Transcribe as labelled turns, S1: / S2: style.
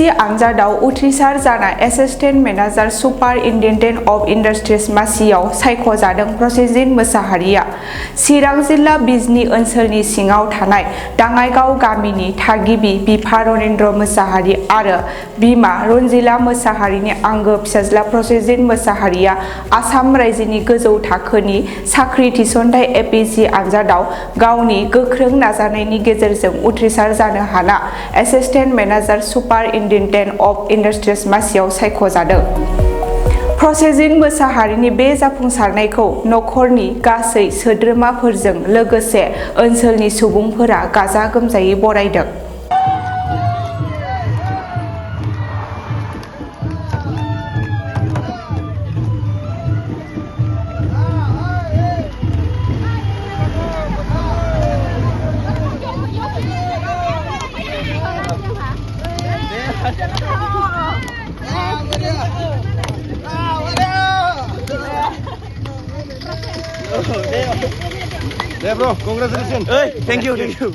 S1: APSC आनजादाव उथ्रिसार जानाय assistant manager superintendent of industries मासियाव सायख'जादों प्रसेनजित मोसाहारिया चिरां जिल्ला बिजनी ओनसोलनि सिङाव थानाय दाङाइगाव गामिनि थागिबि बिफा रनेन्द्र मोसाहारि आरो बिमा रन्जिला मोसाहारिनि आंगो फिसाज्ला प्रसेनजित मोसाहारिया आसाम रायजोनि गोजौ थाखोनि साख्रि थिसनथाइ APSC आनजादाव गावनि गोख्रों नाजानायनि गेजेरजों उथ्रिसार जानो हाना assistant manager superintendent of industries मासियाव सायख'जादों। प्रसेनजित मोसाहारिनि बे जाफुंसारनायखौ नखरनि गासै सोद्रोमाफोरजों लोगोसे ओनसोलनि सुबुंफोरा गाजा गोमजायै बरायदों।
S2: There bro, congratulations.
S3: Hey, thank you, thank you.